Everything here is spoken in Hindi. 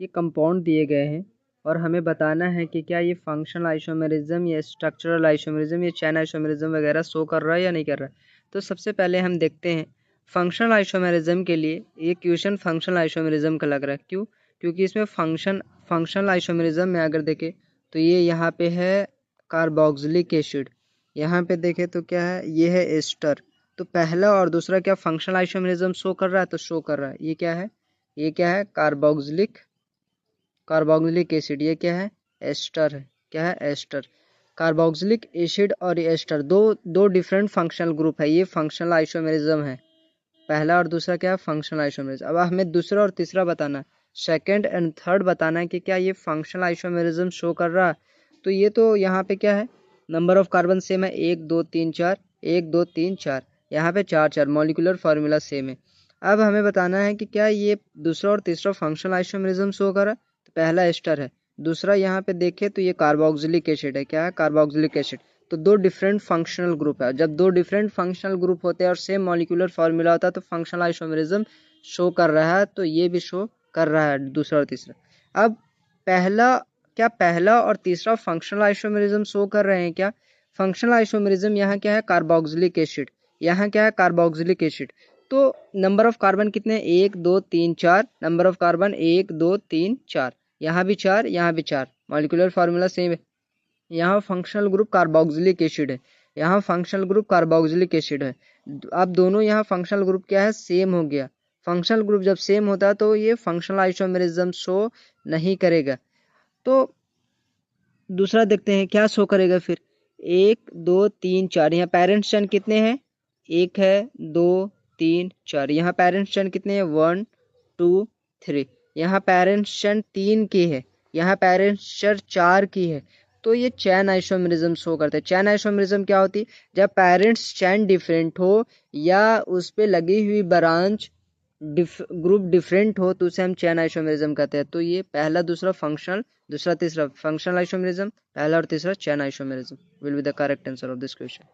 ये कंपाउंड दिए गए हैं और हमें बताना है कि क्या ये फंक्शनल आइसोमेरिज्म या स्ट्रक्चरल आइसोमेरिज्म या चैन आइसोमेरिज्म वगैरह शो कर रहा है या नहीं कर रहा है। तो सबसे पहले हम देखते हैं फंक्शनल आइसोमेरिज्म के लिए ये क्वेश्चन फंक्शनल आइसोमेरिज्म का लग रहा है। क्यों? क्योंकि इसमें फंक्शनल आइसोमेरिज्म में अगर देखें तो ये यहाँ पे है कार्बोक्सिलिक एसिड, यहाँ पे देखें तो क्या है, ये है एस्टर। तो पहला और दूसरा क्या फंक्शनल आइसोमेरिज्म शो कर रहा है? तो शो कर रहा है। ये क्या है? ये क्या है? Carboxylic acid. ये क्या है? एस्टर है। क्या है? एस्टर। कार्बोक्सिलिक एसिड और ये एस्टर दो डिफरेंट फंक्शनल ग्रुप है। ये फंक्शनल आइसोमेरिज्म है। पहला और दूसरा क्या है? Functional isomerism. अब हमें दूसरा और तीसरा बताना, सेकंड एंड थर्ड बताना है कि क्या ये फंक्शनल आइसोमेरिज्म शो कर रहा है। तो ये तो यहाँ पे क्या है, नंबर ऑफ कार्बन सेम है, 1 2 3 4, 1 2 3 4, यहाँ पे 4 4, मॉलिक्यूलर फार्मूला सेम है। अब हमें बताना है कि क्या ये दूसरा और तीसरा फंक्शनल आइसोमेरिज्म शो कर रहा है। तो पहला एस्टर है, दूसरा यहाँ पे देखे तो ये कार्बोक्सिलिक एसिड है। क्या है? Carboxylic acid. तो दो डिफरेंट फंक्शनल ग्रुप है। जब दो डिफरेंट फंक्शनल ग्रुप होते हैं और सेम मॉलिक्यूलर फार्मूला होता है तो फंक्शनल आइसोमेरिज्म शो कर रहा है। तो ये भी शो कर रहा है दूसरा और तीसरा। अब पहला और तीसरा फंक्शनल आइसोमेरिज्म शो कर रहे हैं क्या? फंक्शनल आइसोमेरिज्म यहाँ क्या है? Carboxylic acid. यहाँ क्या है? Carboxylic acid. तो नंबर ऑफ कार्बन कितने? 1 2 3 4, नंबर ऑफ कार्बन 1 2 3 4, यहाँ भी 4, यहाँ भी 4, मॉलिक्यूलर फार्मूला सेम है। यहाँ फंक्शनल ग्रुप कार्बोक्सिलिक एसिड है, यहाँ फंक्शनल ग्रुप कार्बोक्सिलिक एसिड है। अब दोनों यहाँ फंक्शनल ग्रुप क्या है? सेम हो गया। फंक्शनल ग्रुप जब सेम होता है तो ये फंक्शनल आइसोमेरिज्म शो नहीं करेगा। तो दूसरा देखते हैं क्या शो करेगा फिर। 1 2 3 4, यहाँ पेरेंट्स चेन कितने हैं? 1 है, 2 3 4, यहाँ पेरेंट्स चेन कितने हैं? 1 2 3, यहाँ पेरेंट्स चेन 3 की है, यहाँ पेरेंट्स चेन 4 की है। तो ये चैन आइसोमेरिज्म शो करते हैं। चैन आइसोमेरिज्म क्या होती है? जब पेरेंट्स चैन डिफरेंट हो या उस पे लगी हुई ब्रांच ग्रुप डिफरेंट हो तो उसे हम चैन आइसोमेरिज्म कहते हैं। तो ये पहला दूसरा फंक्शनल, दूसरा तीसरा फंक्शनल आइसोमेरिज्म, पहला और तीसरा chain isomerism will be the correct answer of this question.